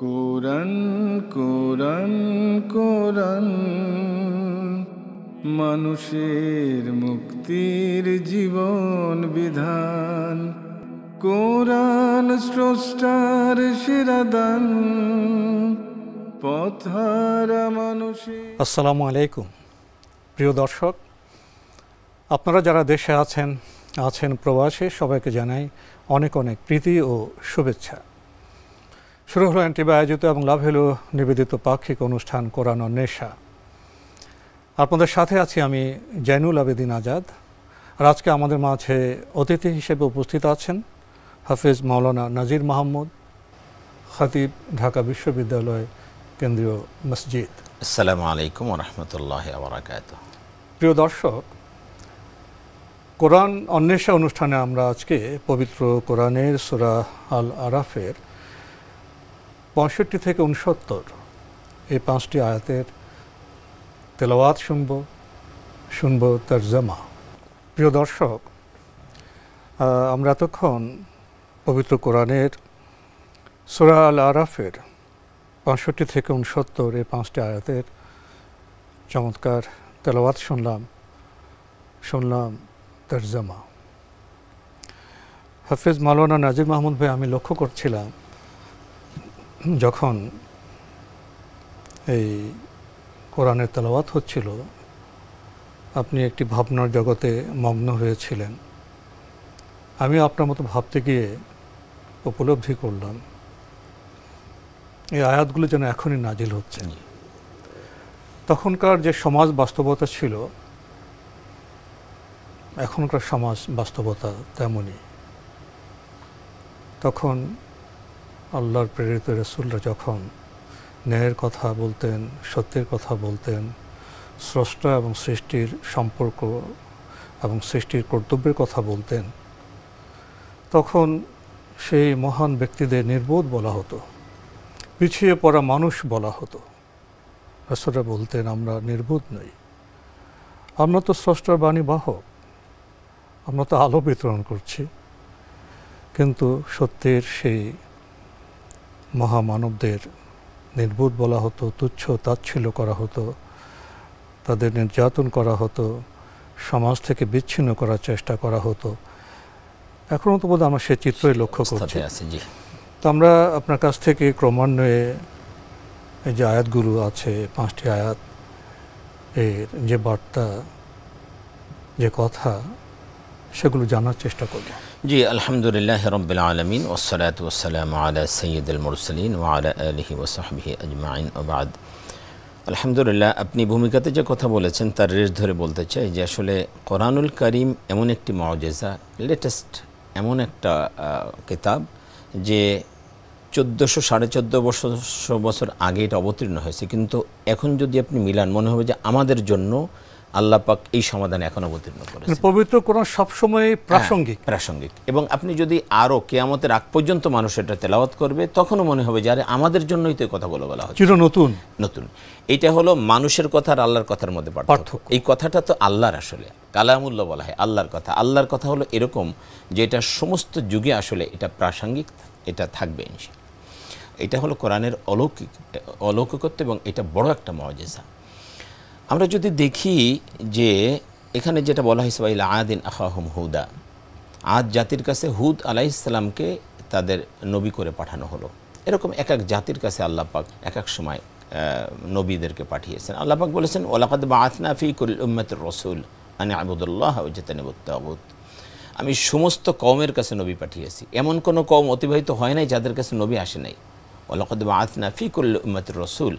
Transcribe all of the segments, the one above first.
কোরআন কোরআন কোরআন মানুষের মুক্তির জীবন বিধান। কোরআন স্রষ্টার সেরা দান, পথহারা মানুষের। আসসালামু আলাইকুম প্রিয় দর্শক, আপনারা যারা দেশে আছেন প্রবাসে, সবাইকে জানাই অনেক অনেক প্রীতি ও শুভেচ্ছা। শুরু হলো এনটিভি আয়োজিত এবং লাভ হলো নিবেদিত পাক্ষিক অনুষ্ঠান কোরআন অন্বেষা। আপনাদের সাথে আছি আমি জয়নুল আবেদিন আজাদ। আর আজকে আমাদের মাঝে অতিথি হিসেবে উপস্থিত আছেন হাফেজ মাওলানা নাজির মাহমুদ, খতিব, ঢাকা বিশ্ববিদ্যালয় কেন্দ্রীয় মসজিদ। আসসালামু আলাইকুম ওয়া রাহমাতুল্লাহি ওয়া বারাকাতুহু। প্রিয় দর্শক, কোরআন অন্বেষা অনুষ্ঠানে আমরা আজকে পবিত্র কোরআনের সূরা আল আরাফের 65 থেকে 69 এই 5টি আয়াতের তেলাওয়াত শুনব তরজমা। প্রিয় দর্শক, আমরা এতক্ষণ পবিত্র কোরআনের সূরা আল আরাফের 65 থেকে 69 এই 5টি আয়াতের চমৎকার তেলাওয়াত শুনলাম তরজমা। হাফেজ মাওলানা নাজির মাহমুদ ভাই, আমি লক্ষ্য করছিলাম যখন এই কোরআনের তেলাওয়াত হচ্ছিল, আপনি একটি ভাবনার জগতে মগ্ন হয়েছিলেন। আমি আপনার মতো ভাবতে গিয়ে উপলব্ধি করলাম এই আয়াতগুলো যেন এখনই নাজিল হচ্ছে। তখনকার যে সমাজ বাস্তবতা ছিল, এখনকার সমাজ বাস্তবতা তেমনই। তখন আল্লাহর প্রেরিত রাসূলরা যখন ন্যায়ের কথা বলতেন, সত্যের কথা বলতেন, স্রষ্টা এবং সৃষ্টির সম্পর্ক এবং সৃষ্টির কর্তব্যের কথা বলতেন, তখন সেই মহান ব্যক্তিদের নির্বোধ বলা হতো, পিছিয়ে পড়া মানুষ বলা হতো। রাসূলরা বলতেন, আমরা নির্বোধ নই, আমরা তো স্রষ্টার বাণী বাহক, আমরা তো আলো বিতরণ করছি। কিন্তু সত্যের সেই মহামানবদের নির্বোধ বলা হতো, তুচ্ছ তাচ্ছিল্য করা হতো, তাদের নির্যাতন করা হতো, সমাজ থেকে বিচ্ছিন্ন করার চেষ্টা করা হতো। এখনও তো বোধহয় আমরা সে চিত্রই লক্ষ্য করছি। তো আমরা আপনার কাছ থেকে ক্রমান্বয়ে এই যে আয়াতগুলো আছে, 5টি আয়াত, এর যে বার্তা, যে কথা, সেগুলো জানার চেষ্টা করব। জি, আলহামদুলিল্লাহ রাব্বিল আলামিন ওয়াসসালাতু ওয়াসসালামু আলা সাইয়্যিদিল মুরসালিন ওয়া আলা আলিহি ওয়া সাহবিহি আজমাইন ওয়া বা'দ। আলহামদুলিল্লাহ, আপনি ভূমিকাতে যে কথা বলেছেন তার রেশ ধরে বলতে চাই যে আসলে কোরআনুল কারীম এমন একটি মুআজিজা, লেটেস্ট এমন একটা কিতাব যে 1400-1450 বছর আগে এটা অবতীর্ণ হয়েছে, কিন্তু এখন যদি আপনি মিলান মনে হবে যে আমাদের জন্য আল্লাহ পাক এই সমাধান এখন অবতীর্ণ করেছেন। পবিত্র কোরআন সবসময় প্রাসঙ্গিক এবং আপনি যদি আরও কিয়ামতের আগ পর্যন্ত মানুষ এটা তেলাওয়াত করবে, তখনও মনে হবে যে আরে আমাদের জন্যই তো এই কথাগুলো বলা হচ্ছে, চির নতুন। এটা হলো মানুষের কথা আর আল্লাহর কথার মধ্যে পার্থক্য। এই কথাটা তো আল্লাহর, আসলে কালামুল্লাহ বলা হয় আল্লাহর কথা। আল্লাহর কথা হলো এরকম যে এটা সমস্ত যুগে আসলে এটা প্রাসঙ্গিক, এটা থাকবে ইনশাআল্লাহ। এটা হলো কোরআনের অলৌকিকত্ব এবং এটা বড় একটা মুআজিজা। আমরা যদি দেখি যে এখানে যেটা বলা হয়েছে ওয়াইলা আদিন আখাহুম হুদা, আদ জাতির কাছে হুদ আলাইহিস সালামকে তাদের নবী করে পাঠানো হলো। এরকম এক এক জাতির কাছে আল্লাহ পাক এক এক সময় নবীদেরকে পাঠিয়েছেন। আল্লাহ পাক বলেছেন ওয়ালাকাদ বাআথনা ফি কুল্লি উম্মাতির রাসূল আন ইবুদুল্লাহ ওয়া ইজতানিবুত তাগুত। আমি সমস্ত কওমের কাছে নবী পাঠিয়েছি, এমন কোনো কওম অতিবাহিত হয় নাই যাদের কাছে নবী আসে নাই। ওয়ালাকাদ বাআথনা ফি কুল্লি উম্মাতির রাসূল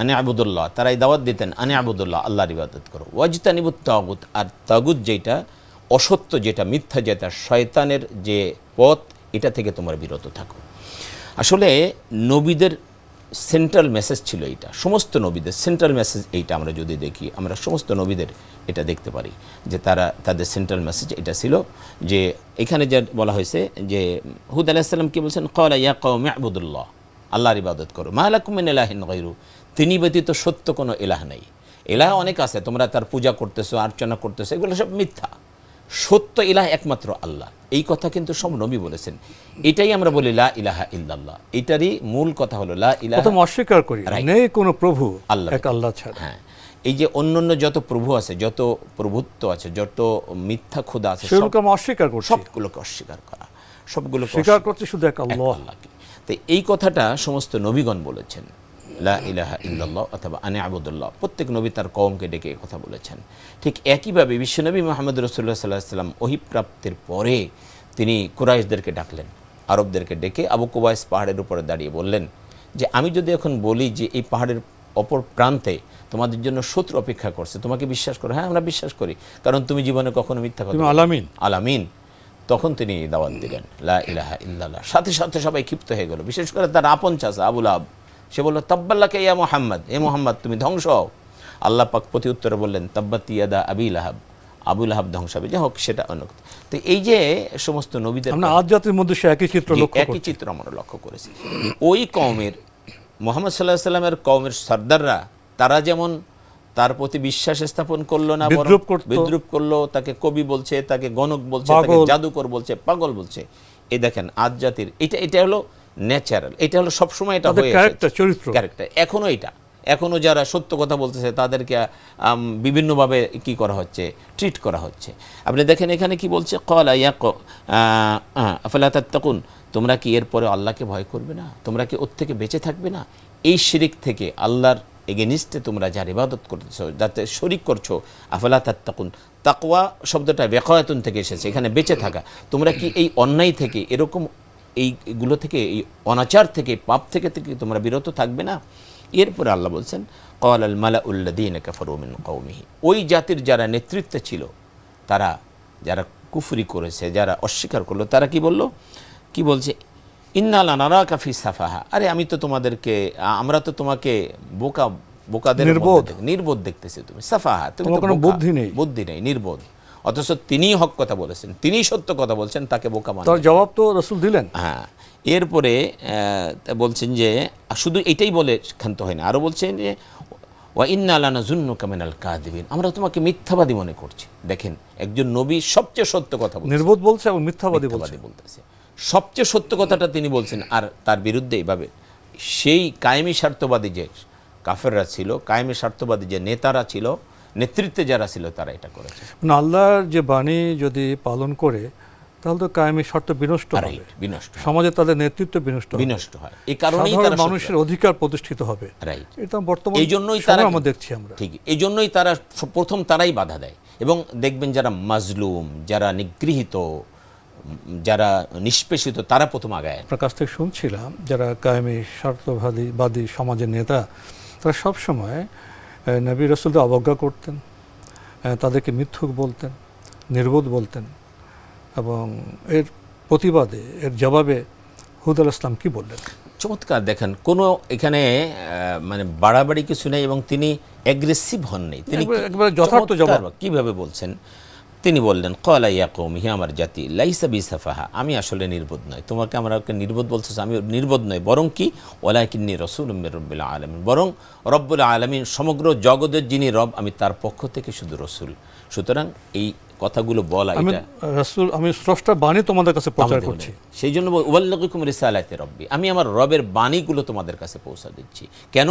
আনে আবুদুল্লাহ, তারাই দাওয়াত দিতেন আনে আবুদুল্লাহ, আল্লাহর ইবাদত করো, ওয়াজতানিবুত তাগুত, আর তাগুত যেটা অসত্য, যেটা মিথ্যা, যেটা শয়তানের যে পথ, এটা থেকে তোমরা বিরত থাকো। আসলে নবীদের সেন্ট্রাল মেসেজ ছিল এইটা, সমস্ত নবীদের সেন্ট্রাল মেসেজ এইটা। আমরা যদি দেখি, আমরা সমস্ত নবীদের এটা দেখতে পারি যে তাদের সেন্ট্রাল মেসেজ এটা ছিল। যে এখানে যে বলা হয়েছে যে হুদ আলাইহিস সালাম কি বলছেন, ক্বালা ইয়া কওমি ইবুদুল্লাহ, আল্লাহর ইবাদত করো, মা লাকুম মিন ইলাহিন গায়রু, তিনি ব্যতীত সত্য কোনো ইলাহ নেই। ইলাহ অনেক আছে, তোমরা তার পূজা করতেছো, অর্চনা করতেছো, এগুলো সব মিথ্যা। সত্য ইলাহ একমাত্র আল্লাহ, এই কথা কিন্তু সব নবী বলেছেন। এটাই আমরা বলি লা ইলাহা ইল্লাল্লাহ, এটারই মূল কথা হলো লা ইলাহা। প্রথম অস্বীকার করি নেই কোনো প্রভু আল্লাহ, এক আল্লাহ ছাড়া। হ্যাঁ, এই যে অন্যান্য যত প্রভু আছে, যত প্রভুত্ব আছে, যত মিথ্যা খোদা আছে, সেগুলোকে আমরা অস্বীকার করছি, সবগুলোকে অস্বীকার করা, সবগুলোকে স্বীকার করছি শুধু এক আল্লাহকে। তো এই কথাটা সমস্ত নবীগণ বলেছেন, লা ইলাহা ইল্লাল্লাহ অথবা আনে আবুদুল্লাহ, প্রত্যেক নবী তার কওমকে ডেকে এই কথা বলেছেন। ঠিক একইভাবে বিশ্বনবী মুহাম্মদ রাসূলুল্লাহ সাল্লাল্লাহু আলাইহি ওয়াসাল্লাম ওহী প্রাপ্তির পরে তিনি কুরাইশদেরকে ডাকলেন, আরবদেরকে ডেকে আবু কুবাইস পাহাড়ের উপরে দাঁড়িয়ে বললেন যে আমি যদি এখন বলি যে এই পাহাড়ের অপর প্রান্তে তোমাদের জন্য শত্রু অপেক্ষা করছে, তোমাকে বিশ্বাস করো? হ্যাঁ, আমরা বিশ্বাস করি, কারণ তুমি জীবনে কখনো মিথ্যা কথা আলামিন আলামিন। তখন তিনি দাওয়াত দিলেন লা ইলাহা ইল্লাল্লাহ। সাথে সাথে সবাই ক্ষিপ্ত হয়ে গেল, বিশেষ করে তার আপন চাচা আবু লাহাব। সে বলল তাব্বাল্লাকা ইয়া মুহাম্মদ, এ মুহাম্মদ তুমি ধ্বংস হও। আল্লাহ পাক প্রতি উত্তরে বললেন তাব্বাত ইয়াদা আবি লাহাব, আবু লাহাব ধ্বংস হবে। যাই হোক, সেটা অন্য কথা। তো এই যে সমস্ত নবীদের আজ জাতির মধ্যে সে একই চিত্র আমরা লক্ষ্য করেছি। ওই কওমের মুহাম্মদ সাল্লাল্লাহু আলাইহি ওয়াসাল্লামের কওমের সর্দাররা, তারা যেমন তার প্রতি বিশ্বাস স্থাপন করলো না, বিদ্রুপ করলো, তাকে কবি বলছে, তাকে গণক বলছে, তাকে জাদুকর বলছে, পাগল বলছে। এই দেখেন আজ জাতির এটা হলো ন্যাচারাল, এটা হলো সবসময় এটা হয়ে ক্যারেক্টার। এখনো যারা সত্য কথা বলতেছে তাদেরকে বিভিন্নভাবে কি করা হচ্ছে, ট্রিট করা হচ্ছে। আপনি দেখেন এখানে কি বলছে, ক্বালা ইয়া আফালা তাত্তাকুন, তোমরা কি এরপরে আল্লাহকে ভয় করবে না? তোমরা কি ওর থেকে বেঁচে থাকবে না? এই শিরিক থেকে, আল্লাহর এগেনিস্টে তোমরা যার ইবাদত করতেছো, যাতে শরিক করছো, আফালা তাত্তাকুন, তাকওয়া শব্দটা ওয়াকায়াতুন থেকে এসেছে, এখানে বেঁচে থাকা। তোমরা কি এই অন্যায় থেকে, এরকম এইগুলো থেকে, এই অনাচার থেকে, পাপ থেকে তোমরা বিরত থাকবে না? এরপরে আল্লাহ বলছেন ক্বালাল মালাউল্লাযীনা কাফারু মিন কওমিহি, ওই জাতির যারা নেতৃত্বে ছিল, তারা যারা কুফরি করেছে, যারা অস্বীকার করলো, তারা কি বলল? কি বলছে? ইন্না লানারাকা ফি সাফাহা, আরে আমরা তো তোমাকে বোকাদের নির্বোধ দেখতেছি, তুমি সাফাহা, তুমি কোনো বুদ্ধি নেই, নির্বোধ। অথচ তিনিই হক কথা বলেছেন, তিনিই সত্য কথা বলছেন, তাকে বোকা মানা। তার জবাব তো রাসূল দিলেন। হ্যাঁ, এরপরে বলছেন যে শুধু এটাই বলে ক্ষান্ত হয় না, আরও বলছেন যে ওয়া ইন্না লানাযুন্নুকা মিনাল কাযিবিন, আমরা তোমাকে মিথ্যাবাদী মনে করছি। দেখেন, একজন নবী সবচেয়ে সত্য কথা বলছেন, নির্বোধ বলছে এবং মিথ্যাবাদী বলতেছে, সবচেয়ে সত্য কথাটা তিনি বলছেন। আর তার বিরুদ্ধে এইভাবে সেই কায়েমি স্বার্থবাদী যে কাফেররা ছিল, কায়েমি স্বার্থবাদী যে নেতারা ছিল, নেতৃত্বে যারা ছিল, তারা এটা করেছে। আল্লাহর যে বাণী যদি পালন করে, তাহলে তো কায়েমি স্বার্থ বিনষ্ট হবে, সমাজে তাদের নেতৃত্ব বিনষ্ট হয়। এই কারণেই তারা মানুষের অধিকার প্রতিষ্ঠিত হবে। রাইট, এটা বর্তমানে এই জন্যই তারা আমরা দেখছি, আমরা ঠিক এই জন্যই তারা প্রথম তারাই বাধা দেয়। এবং দেখবেন যারা মাজলুম, যারা নিগৃহীত, যারা নিষ্পেষিত, তারা প্রথম আগায়। আপনার কাছ থেকে শুনছিলাম যারা কায়েমি স্বার্থবাদী সমাজের নেতা, তারা সবসময় নবী রাসূলদের অবজ্ঞা করতেন, তাদেরকে মিথ্যুক বলতেন, নির্বোধ বলতেন। এবং এর প্রতিবাদে, এর জবাবে হুদ আলাইহিস সালাম কি বললেন? চমৎকার। দেখেন, কোনো এখানে মানে বাড়াবাড়ি কিছু নেই এবং তিনি অ্যাগ্রেসিভ হন নেই, তিনি একবারে যথার্থ জবাব। কীভাবে বলছেন? তিনি বললেন ক্বালা ইয়া কওমি, হে আমার জাতি, লাইসা বিসাফাহা, আমি আসলে নির্বোধ নয়। তোমাকে আমাকে নির্বোধ বলতেছ, আমি নির্বোধ নয়, বরং কি ওয়ালাকিন্নী রাসূলুম মির রাব্বিল আলামিন, বরং রব্বুল আলামিন, সমগ্র জগতের যিনি রব, আমি তার পক্ষ থেকে শুধু রসুল। সুতরাং এই কথাগুলো বলা, এটা রাসূল, আমি স্রষ্টার বাণী তোমাদের কাছে প্রচার করছি, সেই জন্য উবাল্লিগুকুম রিসালাতি রব্বি, আমি আমার রবের বাণীগুলো তোমাদের কাছে পৌঁছে দিচ্ছি। কেন?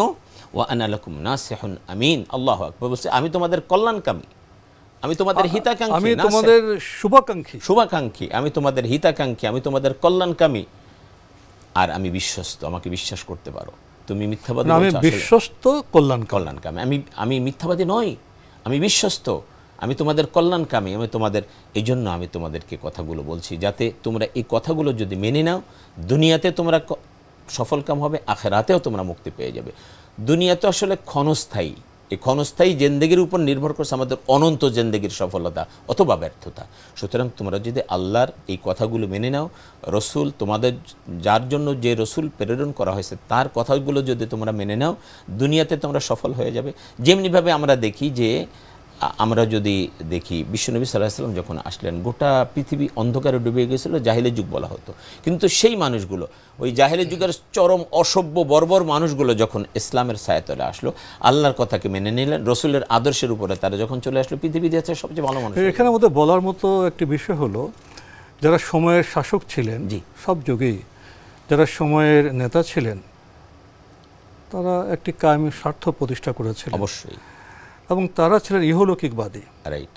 ওয়া আনা লাকুম নাসিহুন আমিন। আল্লাহু আকবার বলছে, আমি তোমাদের কল্যাণকামী, আমি তোমাদের হিতাকাঙ্ক্ষী, আমি তোমাদের শুভাকাঙ্ক্ষী, আমি তোমাদের হিতাকাঙ্ক্ষী, আমি তোমাদের কল্যাণকামী, আর আমি বিশ্বস্ত, আমাকে বিশ্বাস করতে পারো। তুমি মিথ্যাবাদী, আমি বিশ্বস্ত, কল্যাণকামী, আমি মিথ্যাবাদী নই, আমি বিশ্বস্ত, আমি তোমাদের কল্যাণকামী, আমি তোমাদের, এই জন্য আমি তোমাদেরকে কথাগুলো বলছি, যাতে তোমরা এই কথাগুলো যদি মেনে নাও, দুনিয়াতে তোমরা সফলকাম হবে, আখিরাতেও তোমরা মুক্তি পেয়ে যাবে। দুনিয়া তো আসলে ক্ষণস্থায়ী, এই ক্ষণস্থায়ী জিন্দেগির উপর নির্ভর করছে আমাদের অনন্ত জিন্দেগির সফলতা অথবা ব্যর্থতা। সুতরাং তোমরা যদি আল্লাহর এই কথাগুলো মেনে নাও, রসুল তোমাদের, যার জন্য যে রসুল প্রেরণ করা হয়েছে, তার কথাগুলো যদি তোমরা মেনে নাও, দুনিয়াতে তোমরা সফল হয়ে যাবে। যেমনিভাবে আমরা দেখি যে আমরা যদি দেখি বিশ্বনবী সাল্লাল্লাহু আলাইহি ওয়াসাল্লাম যখন আসলেন গোটা পৃথিবী অন্ধকারে ডুবে গিয়েছিল, জাহিলি যুগ বলা হতো। কিন্তু সেই মানুষগুলো, ওই জাহিলি যুগের চরম অসভ্য বর্বর মানুষগুলো যখন ইসলামের ছায়াতলে আসলো, আল্লাহর কথাকে মেনে নিলেন, রসুলের আদর্শের উপরে তারা যখন চলে আসলো, পৃথিবী দেশের সবচেয়ে ভালো মানুষ। এখানের মধ্যে বলার মতো একটি বিষয় হলো, যারা সময়ের শাসক ছিলেন সব যুগেই, যারা সময়ের নেতা ছিলেন, তারা একটি কায়েমি স্বার্থ প্রতিষ্ঠা করেছিলেন অবশ্যই, এবং তারা ছিলেন ইহলৌকিকবাদী। রাইট।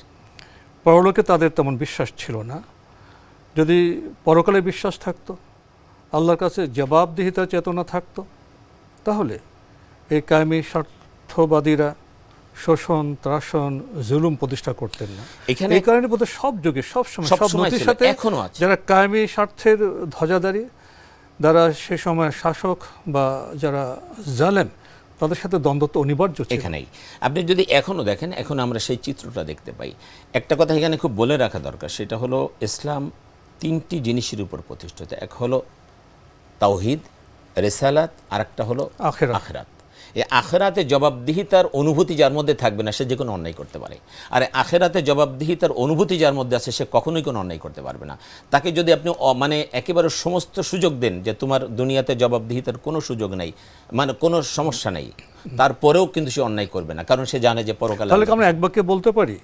পরলোকে তাদের তেমন বিশ্বাস ছিল না। যদি পরকালে বিশ্বাস থাকতো, আল্লাহর কাছে জবাবদিহিতার চেতনা থাকতো, তাহলে এই কায়েমি স্বার্থবাদীরা শোষণ, ত্রাসন, জুলুম প্রতিষ্ঠা করতেন না। এই কারণে বোধহয় সব যুগে সব সময় সব নদীর সাথে যারা কায়েমি স্বার্থের ধ্বজাধারী, যারা সে সময় শাসক বা যারা জালেম, তাদের সাথে দ্বন্দ্ব তো অনিবার্য ছিল। এখানেই আপনি যদি এখনও দেখেন, এখন আমরা সেই চিত্রটা দেখতে পাই। একটা কথা এখানে খুব বলে রাখা দরকার, সেটা হলো ইসলাম তিনটি জিনিসের উপর প্রতিষ্ঠিত। এক হলো তাওহীদ, রিসালাত, আর একটা হলো আখিরাত। এই আখিরাতে জবাবদিহিতার অনুভূতি যার মধ্যে থাকবে না, সে যে কোনো অন্যায় করতে পারে। আর আখিরাতে জবাবদিহিতার অনুভূতি যার মধ্যে আছে, সে কখনোই কোনো অন্যায় করতে পারবে না। তাকে যদি আপনি মানে একেবারে সমস্ত সুযোগ দেন যে তোমার দুনিয়াতে জবাবদিহিতার কোনো সুযোগ নেই, মানে কোনো সমস্যা নেই, তারপরেও কিন্তু সে অন্যায় করবে না, কারণ সে জানে যে পরকালে। তাহলে আমরা এক বাক্যে বলতে পারি,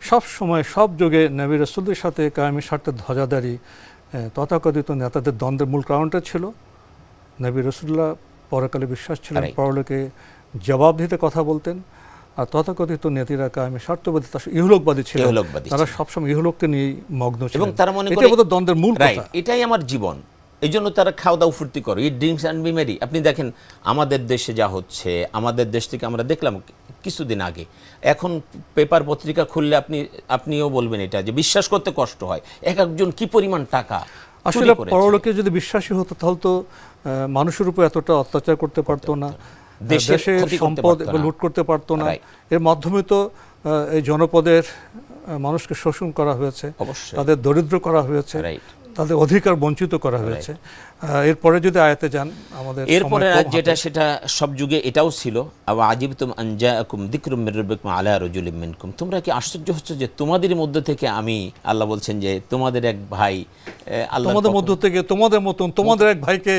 সব সময় সব যুগে নবী রাসূলদের সাথে কায়েমি স্বার্থের ধ্বজাধারী তথাকথিত নেতাদের দ্বন্দ্বের মূল কারণটা ছিল নবী রাসূলুল্লাহ পরকালে বিশ্বাস ছিলেন, পরলোকে জবাবদিহিতে কথা বলতেন, আর তথাকথিত নেতারা কায়েমি স্বার্থবাদী, ইহলোকবাদী ছিলেন। তারা সবসময় ইহলোককে নিয়ে মগ্ন ছিলেন, এবং তারা মনে করে দ্বন্দ্বের মূল কথা, এটাই আমার জীবন, এই জন্য তারা খাওয়া দাওয়া ফুর্তি করে, ইট ড্রিঙ্কস অ্যান্ড বি মেরি। আপনি দেখেন আমাদের দেশে যা হচ্ছে, আমাদের দেশ থেকে আমরা দেখলাম কিছুদিন আগে, এখন পেপার পত্রিকা খুললে আপনিও বলবেন এটা, যে বিশ্বাস করতে কষ্ট হয় এক একজন কি পরিমাণ টাকা। আসলে পরলোকে যদি বিশ্বাসী হতো, তাহলে তো মানুষের উপর এতটা অত্যাচার করতে পারতো না, দেশের সম্পদ লুট করতে পারতো না। এর মাধ্যমে তো এই জনপদের মানুষকে শোষণ করা হয়েছে, তাদের দরিদ্র করা হয়েছে, তাদের অধিকার বঞ্চিত করা হয়েছে। এরপরে যদি আয়াতে যান, আমাদের এরপরে যেটা সেটা সব যুগে এটাও ছিল, আওয়া আজিবতুম আন জাআকুম যিকরুম মির রাব্বিকুম আলা রাজুলিম মিনকুম, তোমরা কি আশ্চর্য হচ্ছ যে তোমাদের মধ্যে থেকে আমি, আল্লাহ বলছেন যে তোমাদের এক ভাই, আল্লাহ তোমাদের মধ্য থেকে তোমাদের মতন তোমাদের এক ভাইকে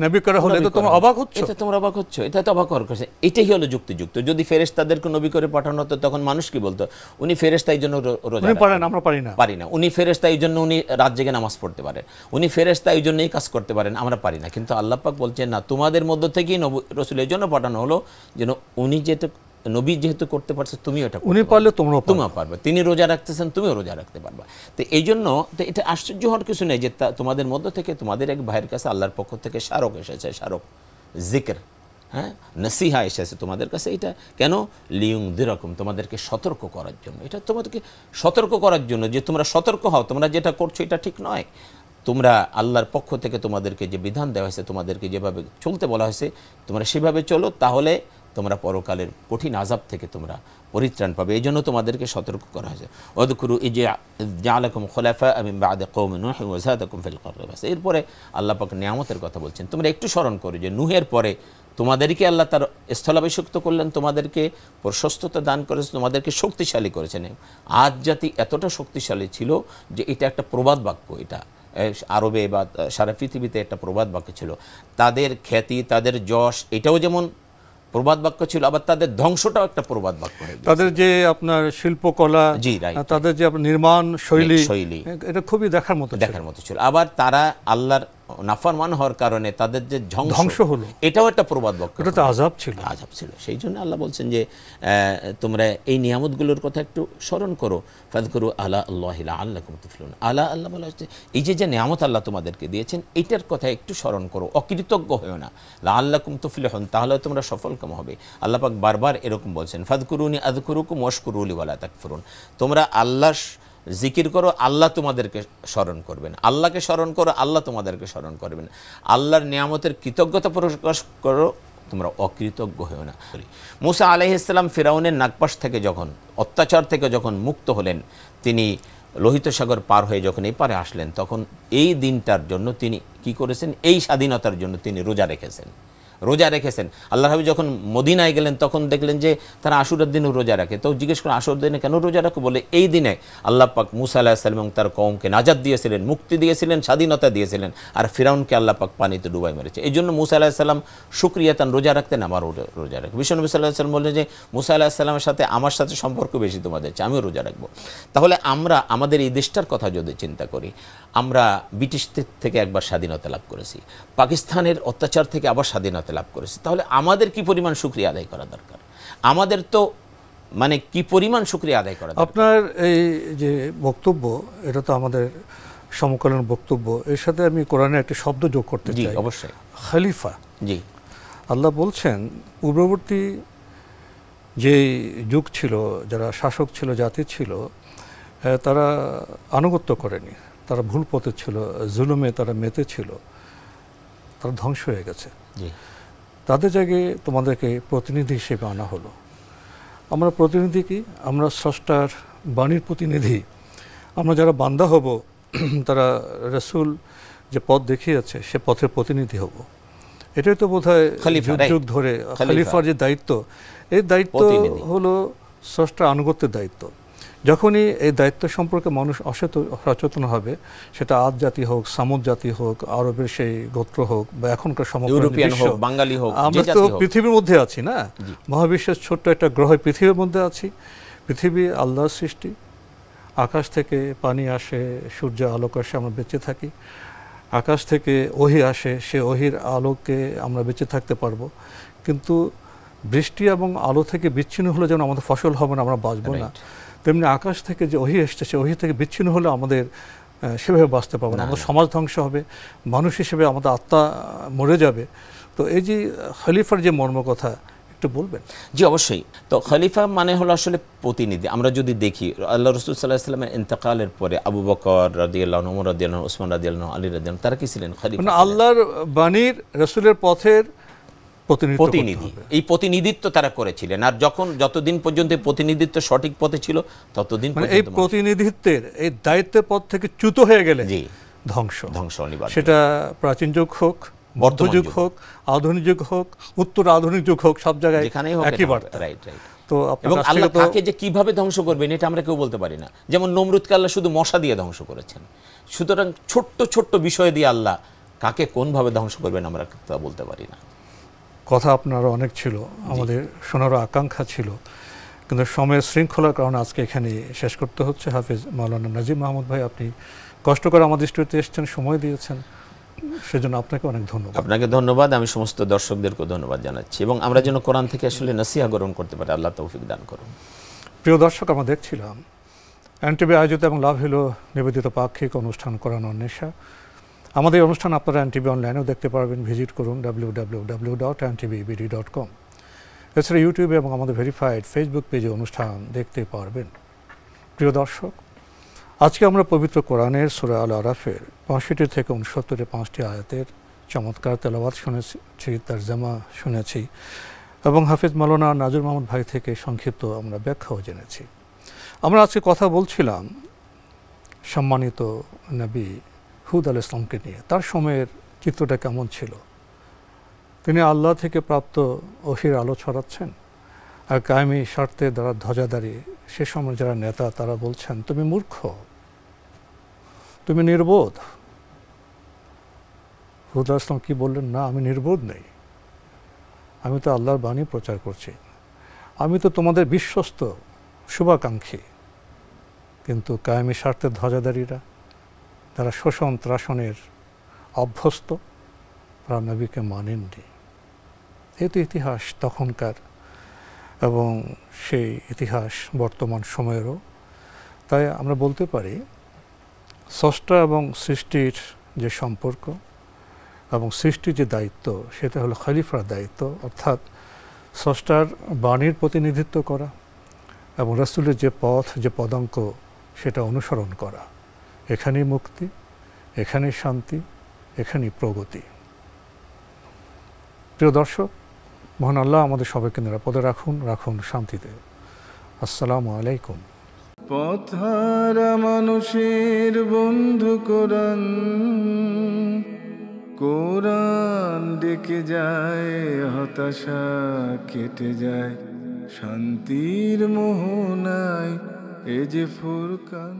নবী করা হলো, এটা তোমরা অবাক হচ্ছ? এটা তোমরা অবাক হচ্ছ? এটা তো অবাক হওয়ার কথা। এটাই হলো যুক্তিযুক্ত। যদি ফেরেশতাদেরকে নবী করে পাঠানো হতো, তখন মানুষ কি বলতো? উনি ফেরেশতা, এই জন্য রোজা পারেন, আমরা পারি না। উনি ফেরেশতা, এই জন্য উনি রাত জেগে নামাজ পড়তে পারেন। উনি ফেরেশতা, এই জন্য এই কাজ করতে পারেন, আমরা পারি না। কিন্তু আল্লাহ পাক বলছেন না, তোমাদের মধ্য থেকেই রসূল এই জন্য পাঠানো হলো যেন উনি যেটা নবী যেহেতু করতে পারছে, তুমি ওটা উনি পারলে তোমরা পারবে। তিনি রোজা রাখতেছেন, তুমিও রোজা রাখতে পারবা। তো এই জন্য তো এটা আশ্চর্য হওয়ার কিছু নেই যে তোমাদের মধ্য থেকে তোমাদের এক ভাইয়ের কাছে আল্লাহর পক্ষ থেকে স্মারক এসেছে, স্মারক জিকির, হ্যাঁ, নসিহা এসেছে তোমাদের কাছে। এটা কেন? লিয়ুনযিরাকুম, তোমাদেরকে সতর্ক করার জন্য। এটা তোমাদেরকে সতর্ক করার জন্য যে তোমরা সতর্ক হও, তোমরা যেটা করছো এটা ঠিক নয়। তোমরা আল্লাহর পক্ষ থেকে তোমাদেরকে যে বিধান দেওয়া হয়েছে, তোমাদেরকে যেভাবে চলতে বলা হয়েছে, তোমরা সেভাবে চলো, তাহলে তোমরা পরকালের কঠিন আযাব থেকে তোমরা পরিত্রাণ পাবে। এই জন্য তোমাদেরকে সতর্ক করা হয়েছে। ওয়াযকুরু ইয জাআলাকুম খুলাফা মিন বা'দি কওমি নূহ ওয়া যাদাকুম ফিল কররি। এরপরে আল্লাহ পাক নিয়ামতের কথা বলছেন। তোমরা একটু স্মরণ করো যে নূহের পরে তোমাদেরকে আল্লাহ তার স্থলাভিষিক্ত করলেন, তোমাদেরকে প্রশস্ততা দান করেছেন, তোমাদেরকে শক্তিশালী করেছেন। আজ জাতি এতটা শক্তিশালী ছিল যে এটা একটা প্রবাদ বাক্য, এটা আরবে বা সারা পৃথিবীতে একটা প্রবাদ বাক্য ছিল। তাদের খ্যাতি, তাদের যশ, এটাও যেমন প্রবাদ বাক্য ছিল, আবার তাদের ধ্বংসটাও একটা প্রবাদ বাক্য। তাদের যে আপনার শিল্পকলা, তাদের যে আপনার নির্মাণ শৈলী, এটা খুবই দেখার মতো ছিল। আবার তারা আল্লাহর নাফরমান হওয়ার কারণে তাদের যে ধ্বংস হলো, এটাও একটা প্রবাদ বাক্য, এটা তো আযাব ছিল। সেই জন্য আল্লাহ বলছেন যে তোমরা এই নিয়ামতগুলোর কথা একটু স্মরণ করো। ফাযকুরু আলা আল্লাহি লাআল্লাকুম তুফলিহুন। আল্লাহ বলা হচ্ছে এই যে নিয়ামত আল্লাহ তোমাদেরকে দিয়েছেন, এটার কথা একটু স্মরণ করো, অকৃতজ্ঞ হয়েও না। লাআল্লাকুম তুফলিহুন, তাহলে তোমরা সফলকাম হবে। আল্লাহ পাক বারবার এরকম বলছেন, ফাযকুরুনি আযকুরুকুম ওয়াশকুরু লি ওয়ালা তাকফুরুন। তোমরা আল্লাহ জিকির করো, আল্লাহ তোমাদেরকে স্মরণ করবেন। আল্লাহকে স্মরণ করো, আল্লাহ তোমাদেরকে স্মরণ করবেন। আল্লাহর নিয়ামতের কৃতজ্ঞতা প্রকাশ করো, তোমরা অকৃতজ্ঞ হও না। মূসা আলাইহিস সালাম ফিরাউনের নাগপাশ থেকে যখন, অত্যাচার থেকে যখন মুক্ত হলেন, তিনি লোহিত সাগর পার হয়ে যখন এই পারে আসলেন, তখন এই দিনটার জন্য তিনি কি করেছেন? এই স্বাধীনতার জন্য তিনি রোজা রেখেছেন। রোজা রেখেছেন। আল্লাহ হাবিব যখন মদিনায় গেলেন তখন দেখলেন যে তারা আশুরার দিনও রোজা রাখে। তো জিজ্ঞেস করেন আশুরার দিনে কেন রোজা রাখো? বলে এই দিনে আল্লাহ পাক মুসা আলাইহিস সালাম এবং তার কওমকে নাজাত দিয়েছিলেন, মুক্তি দিয়েছিলেন, স্বাধীনতা দিয়েছিলেন, আর ফিরাউনকে আল্লাহ পাক পানিতে ডুবাই মেরেছে। এই জন্য মুসা আলাইহিস সালাম শুকরিয়াতান রোজা রাখতেন, আমার রোজা রাখে। বিশ্বনবী সাল্লাল্লাহু আলাইহি ওয়াসাল্লাম বললেন যে মুসা আলাইহিস সালামের সাথে আমার সাথে সম্পর্ক বেশি তোমাদের চেয়ে, আমিও রোজা রাখবো। তাহলে আমরা আমাদের এই দেশটার কথা যদি চিন্তা করি, আমরা ব্রিটিশদের থেকে একবার স্বাধীনতা লাভ করেছি, পাকিস্তানের অত্যাচার থেকে আবার স্বাধীনতা লাভ করেছি। তাহলে আমাদের কি পরিমাণ শুকরিয়া আদায় করা দরকার? আমাদের তো মানে কি পরিমাণ শুকরিয়া আদায় করা দরকার? আপনার এই যে বক্তব্য, এটা তো আমাদের সমকালীন বক্তব্য, এর সাথে আমি কোরআনে একটি শব্দ যোগ করতে চাই। জি অবশ্যই। খলিফা। জি। আল্লাহ বলছেন পূর্ববর্তী যে যুগ ছিল, যারা শাসক ছিল, জাতি ছিল, তারা আনুগত্য করেনি, তারা ভুল পথে ছিল, জুলুমে তারা মেতে ছিল, তারা ধ্বংস হয়ে গেছে। জি। তাদের জায়গায় তোমাদেরকে প্রতিনিধি হিসেবে আনা হলো। আমরা প্রতিনিধি কি? আমরা স্রষ্টার বাণীর প্রতিনিধি। আমরা যারা বান্দা হব, তারা রাসূল যে পথ দেখিয়েছে সে পথের প্রতিনিধি হব। এটাই তো বোধহয় যুগ যুগ ধরে খলিফার যে দায়িত্ব, এই দায়িত্ব হলো স্রষ্টার আনুগত্যের দায়িত্ব। যখনই এই দায়িত্ব সম্পর্কে মানুষ সচেতন হবে, সেটা আদ জাতি হোক, সামুদ জাতি হোক, আরবের সেই গোত্র হোক, বা এখনকার ইউরোপিয়ান হোক, বাঙালি হোক, আমরা তো পৃথিবীর মধ্যে আছি না, মহাবিশ্বের ছোট্ট একটা গ্রহ পৃথিবীর মধ্যে আছি। পৃথিবী আল্লাহর সৃষ্টি, আকাশ থেকে পানি আসে, সূর্য আলোক আসে, আমরা বেঁচে থাকি। আকাশ থেকে ওহী আসে, সে ওহীর আলোকে আমরা বেঁচে থাকতে পারবো। কিন্তু বৃষ্টি এবং আলো থেকে বিচ্ছিন্ন হলে যেমন আমাদের ফসল হবে না, আমরা বাঁচবো না, তেমনি আকাশ থেকে যে ওহী এসছে, সে ওহী থেকে বিচ্ছিন্ন হলে আমাদের সেভাবে বাঁচতে পারবো না, আমাদের সমাজ ধ্বংস হবে, মানুষ হিসেবে আমাদের আত্মা মরে যাবে। তো এই যে খলিফার যে মর্ম কথা একটু বলবেন? জি অবশ্যই। তো খলিফা মানে হলো আসলে প্রতিনিধি। আমরা যদি দেখি আল্লাহ রাসূল সাল্লাল্লাহু আলাইহি ওয়াসাল্লামের ইন্তেকালের পরে আবু বকর রাদিয়াল্লাহু আনহু, ওমর রাদিয়াল্লাহু আনহু, ওসমান রাদিয়াল্লাহু আনহু, আলী রাদিয়াল্লাহু আনহু, তারা কি ছিলেন? খলিফা। মানে আল্লাহর বাণীর, রাসূলের পথের প্রতিনিধি। এই প্রতিনিধিত্ব তারা করেছিলেন। আর যতদিন পর্যন্ত প্রতিনিধিত্ব সঠিক পথে ছিল ততদিন মানে এই প্রতিনিধিত্বের এই দায়িত্বের পথ থেকে চ্যুত হয়ে গেলে ধ্বংস অনিবার্য। সেটা প্রাচীন যুগ হোক, মধ্যযুগ হোক, আধুনিক যুগ হোক, উত্তর আধুনিক যুগ হোক, সব জায়গায় একই বার্তা। তো এবং আল্লাহ তাকে যে কিভাবে ধ্বংস করবেন এটা আমরা কেউ বলতে পারি না। যেমন নমরুদকে আল্লাহ শুধু মশা দিয়ে ধ্বংস করেছেন। সুতরাং ছোট্ট ছোট্ট বিষয় দিয়ে আল্লাহ কাকে কোনভাবে ধ্বংস করবেন আমরা তা বলতে পারি না। কথা আপনারও অনেক ছিল, আমাদের শোনারও আকাঙ্ক্ষা ছিল, কিন্তু সময়ের শৃঙ্খলার কারণে আজকে এখানে শেষ করতে হচ্ছে। হাফেজ মাওলানা নাজিম মাহমুদ ভাই, আপনি কষ্ট করে আমাদের স্টুডিওতে এসেছেন, সময় দিয়েছেন, সেজন্য আপনাকে অনেক ধন্যবাদ। আপনাকে ধন্যবাদ। আমি সমস্ত দর্শকদেরকেও ধন্যবাদ জানাচ্ছি, এবং আমরা যেন কোরআন থেকে আসলে নসিহা গ্রহণ করতে পারি, আল্লাহ তৌফিক দান করুন। প্রিয় দর্শক, আমরা দেখছিলাম এনটিভি আয়োজিত এবং লাভ হলো নিবেদিত পাক্ষিক অনুষ্ঠান কোরআন অন্বেষা। আমাদের অনুষ্ঠান আপনারা এনটিভি অনলাইনেও দেখতে পারবেন, ভিজিট করুন www.ntvbd.com। এছাড়া ইউটিউবে এবং আমাদের ভেরিফাইড ফেসবুক পেজে অনুষ্ঠান দেখতে পারবেন। প্রিয় দর্শক, আজকে আমরা পবিত্র কোরআনের সূরা আল আরাফের 65 থেকে 69 5টি আয়াতের চমৎকার তেলাওয়াত শুনেছি, তরজমা শুনেছি, এবং হাফেজ মাওলানা নাজুর মাহমুদ ভাই থেকে সংক্ষিপ্ত আমরা ব্যাখ্যাও জেনেছি। আমরা আজকে কথা বলছিলাম সম্মানিত নবী হুদ আলাইহিস সালামকে নিয়ে। তার সময়ের চিত্রটা কেমন ছিল? তিনি আল্লাহ থেকে প্রাপ্ত ওহীর আলো ছড়াচ্ছেন, আর কায়েমি স্বার্থে দ্বারা ধ্বজাধারী সে সময় যারা নেতা তারা বলছেন তুমি মূর্খ, তুমি নির্বোধ। হুদ আলাইহিস সালাম কি বললেন? না, আমি নির্বোধ নেই, আমি তো আল্লাহর বাণী প্রচার করছি, আমি তো তোমাদের বিশ্বস্ত শুভাকাঙ্ক্ষী। কিন্তু কায়েমি স্বার্থের ধ্বজাধারীরা, তারা শোষণ ত্রাসনের অভ্যস্ত, তারা নবীকে মানেননি। এই তো ইতিহাস তখনকার, এবং সেই ইতিহাস বর্তমান সময়েরও। তাই আমরা বলতে পারি স্রষ্টা এবং সৃষ্টির যে সম্পর্ক এবং সৃষ্টির যে দায়িত্ব, সেটা হলো খলিফার দায়িত্ব, অর্থাৎ স্রষ্টার বাণীর প্রতিনিধিত্ব করা এবং রাসূলের যে পথ, যে পদাঙ্ক, সেটা অনুসরণ করা। এখানেই মুক্তি, এখানেই শান্তি, এখানেই প্রগতি। প্রিয় দর্শক, মহান আল্লাহ আমাদের সবাইকে নিরাপদে রাখুন শান্তিতে। আসসালামু আলাইকুম। পথহারা মানুষের বন্ধু কোরআন, কোরআন ডেকে যায়, হতাশা কেটে যায়, শান্তির মোহনায় এ যে ফুরকান।